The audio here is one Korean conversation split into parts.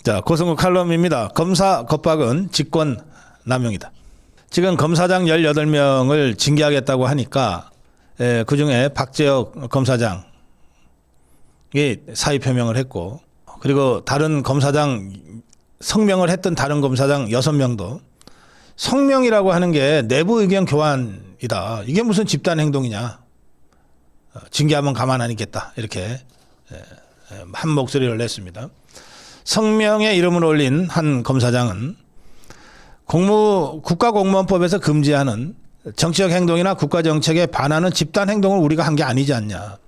자, 고성국 칼럼입니다. 검사 겁박은 직권 남용이다. 지금 검사장 18명을 징계하겠다고 하니까 그중에 박재혁 검사장이 사의 표명을 했고, 그리고 다른 검사장 성명을 했던 다른 검사장 6명도 성명이라고 하는 게 내부 의견 교환이다. 이게 무슨 집단 행동이냐. 징계하면 가만 안 있겠다. 이렇게 한 목소리를 냈습니다. 성명에 이름을 올린 한 검사장은 국가공무원법에서 금지하는 정치적 행동이나 국가정책에 반하는 집단 행동을 우리가 한 게 아니지 않냐.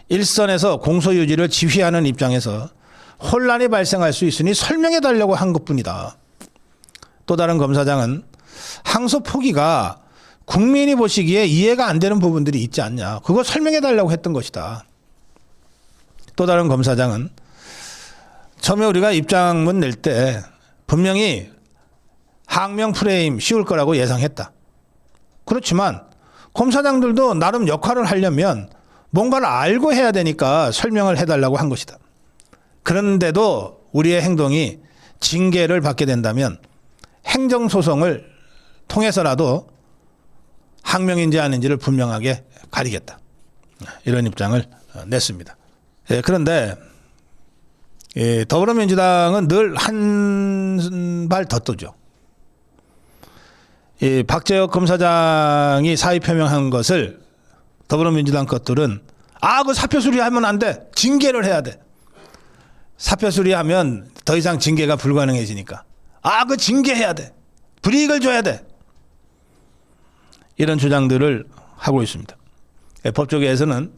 일선에서 공소유지를 지휘하는 입장에서 혼란이 발생할 수 있으니 설명해 달라고 한 것뿐이다. 또 다른 검사장은 항소 포기가 국민이 보시기에 이해가 안 되는 부분들이 있지 않냐. 그거 설명해 달라고 했던 것이다. 또 다른 검사장은 처음에 우리가 입장문 낼 때 분명히 항명 프레임 씌울 거라고 예상했다. 그렇지만 검사장들도 나름 역할을 하려면 뭔가를 알고 해야 되니까 설명을 해달라고 한 것이다. 그런데도 우리의 행동이 징계를 받게 된다면 행정소송을 통해서라도 항명인지 아닌지를 분명하게 가리겠다. 이런 입장을 냈습니다. 그런데 더불어민주당은 늘 한 발 더 떠죠. 박재혁 검사장이 사의 표명한 것을 더불어민주당 것들은 그 사표 수리하면 안 돼. 징계를 해야 돼. 사표 수리하면 더 이상 징계가 불가능해지니까. 그 징계해야 돼. 불이익을 줘야 돼. 이런 주장들을 하고 있습니다. 법조계에서는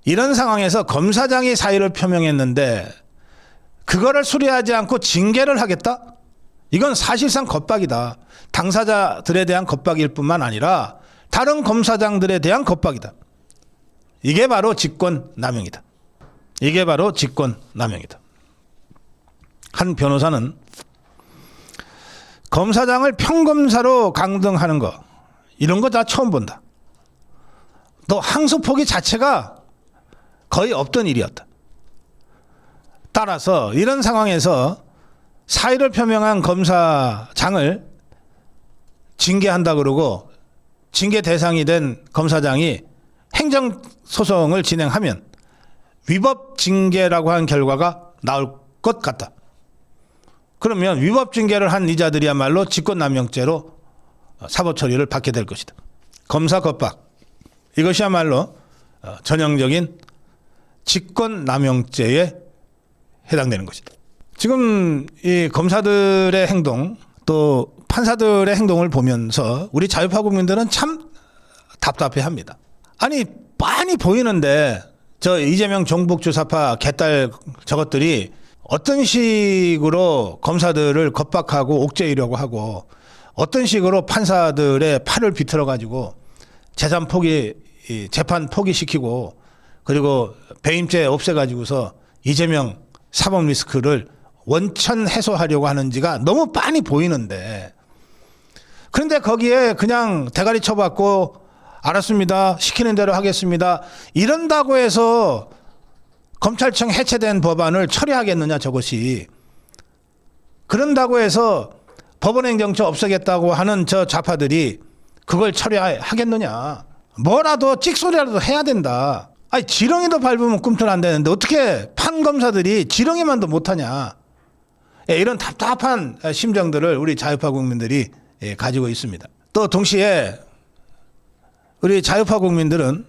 이런 상황에서 검사장이 사의를 표명했는데 그거를 수리하지 않고 징계를 하겠다? 이건 사실상 겁박이다. 당사자들에 대한 겁박일 뿐만 아니라 다른 검사장들에 대한 겁박이다. 이게 바로 직권남용이다. 이게 바로 직권남용이다. 한 변호사는 검사장을 평검사로 강등하는 거 이런 거 다 처음 본다. 또 항소 포기 자체가 거의 없던 일이었다. 따라서 이런 상황에서 사의를 표명한 검사장을 징계한다 그러고 징계 대상이 된 검사장이 행정소송을 진행하면 위법 징계라고 한 결과가 나올 것 같다. 그러면 위법 징계를 한 이자들이야말로 직권남용죄로 사법 처리를 받게 될 것이다. 검사 겁박 이것이야말로 전형적인 직권남용죄에 해당되는 것이다. 지금 이 검사들의 행동 또 판사들의 행동을 보면서 우리 자유파 국민들은 참 답답해합니다. 아니 빤히 보이는데 저 이재명 종북주사파 개딸 저것들이 어떤 식으로 검사들을 겁박하고 옥죄이려고 하고 어떤 식으로 판사들의 팔을 비틀어 가지고 재산 포기 재판 포기시키고 그리고 배임죄 없애가지고서 이재명 사법 리스크를 원천 해소하려고 하는지가 너무 빤히 보이는데 그런데 거기에 그냥 대가리 쳐받고 알았습니다. 시키는 대로 하겠습니다. 이런다고 해서 검찰청 해체된 법안을 처리하겠느냐 저것이. 그런다고 해서 법원행정처 없애겠다고 하는 저 좌파들이 그걸 처리하겠느냐. 뭐라도 찍소리라도 해야 된다. 지렁이도 밟으면 꿈틀 안 되는데 어떻게 판검사들이 지렁이만도 못하냐. 이런 답답한 심정들을 우리 자유파 국민들이 가지고 있습니다. 또 동시에 우리 자유파 국민들은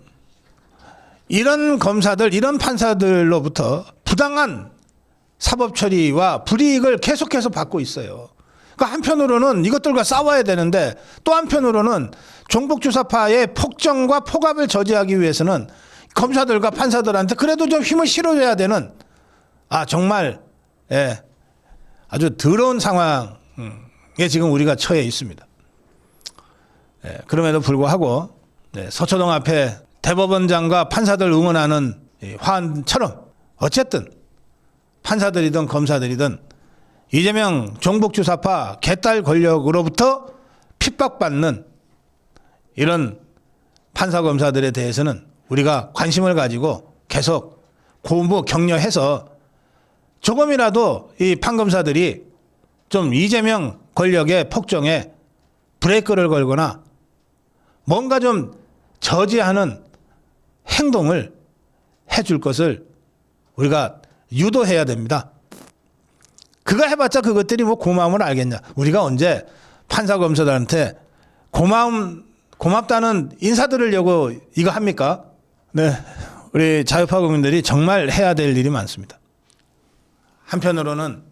이런 검사들 이런 판사들로부터 부당한 사법 처리와 불이익을 계속해서 받고 있어요. 그러니까 한편으로는 이것들과 싸워야 되는데 또 한편으로는 종북주사파의 폭정과 폭압을 저지하기 위해서는 검사들과 판사들한테 그래도 좀 힘을 실어줘야 되는 정말 아주 더러운 상황에 지금 우리가 처해 있습니다. 그럼에도 불구하고 서초동 앞에 대법원장과 판사들 응원하는 화환처럼 어쨌든 판사들이든 검사들이든 이재명 종북주사파 개딸 권력으로부터 핍박받는 이런 판사 검사들에 대해서는 우리가 관심을 가지고 계속 고무 격려해서 조금이라도 이 판검사들이 좀 이재명 권력의 폭정에 브레이크를 걸거나 뭔가 좀 저지하는 행동을 해줄 것을 우리가 유도해야 됩니다. 그거 해봤자 그것들이 뭐 고마움을 알겠냐. 우리가 언제 판사 검사들한테 고맙다는 인사 드리려고 이거 합니까? 네, 우리 자유파 국민들이 정말 해야 될 일이 많습니다. 한편으로는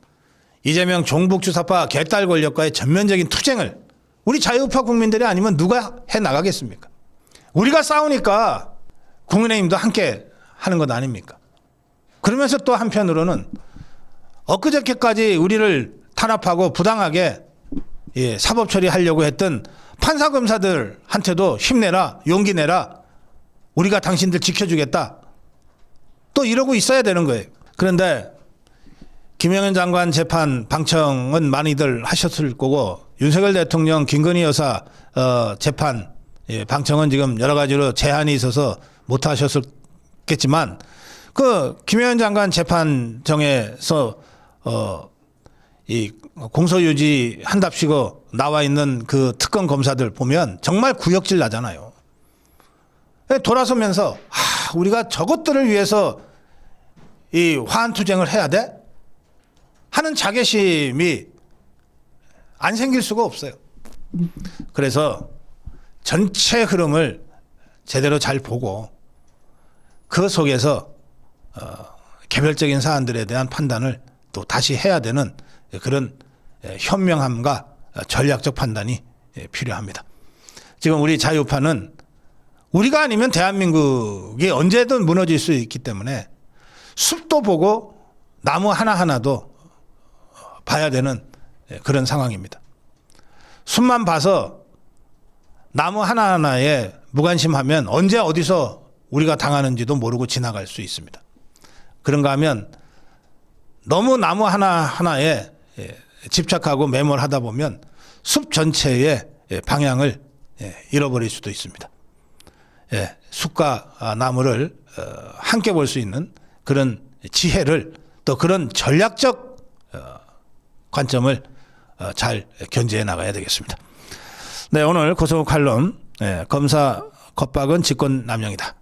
이재명 종북주사파 개딸 권력과의 전면적인 투쟁을 우리 자유파 국민들이 아니면 누가 해 나가겠습니까? 우리가 싸우니까 국민의힘도 함께 하는 것 아닙니까? 그러면서 또 한편으로는 엊그저께까지 우리를 탄압하고 부당하게 사법 처리하려고 했던 판사 검사들한테도 힘내라, 용기 내라, 우리가 당신들 지켜주겠다, 또 이러고 있어야 되는 거예요. 그런데 김영현 장관 재판 방청은 많이들 하셨을 거고, 윤석열 대통령 김건희 여사 재판 방청은 지금 여러 가지로 제한이 있어서 못 하셨겠지만, 그 김영현 장관 재판정에서 이 공소유지 한답시고 나와 있는 그 특검 검사들 보면 정말 구역질 나잖아요. 돌아서면서 우리가 저것들을 위해서 이 화한투쟁을 해야 돼? 하는 자괴심이 안 생길 수가 없어요. 그래서 전체 흐름을 제대로 잘 보고 그 속에서 개별적인 사안들에 대한 판단을 또 다시 해야 되는 그런 현명함과 전략적 판단이 필요합니다. 지금 우리 자유파는 우리가 아니면 대한민국이 언제든 무너질 수 있기 때문에 숲도 보고 나무 하나하나도 봐야 되는 그런 상황입니다. 숲만 봐서 나무 하나하나에 무관심하면 언제 어디서 우리가 당하는지도 모르고 지나갈 수 있습니다. 그런가 하면 너무 나무 하나하나에 집착하고 매몰하다 보면 숲 전체의 방향을 잃어버릴 수도 있습니다. 숲과 나무를 함께 볼 수 있는 그런 지혜를, 또 그런 전략적 관점을 잘 견지해 나가야 되겠습니다. 네, 오늘 고성욱 칼럼 검사 겁박은 직권남용이다.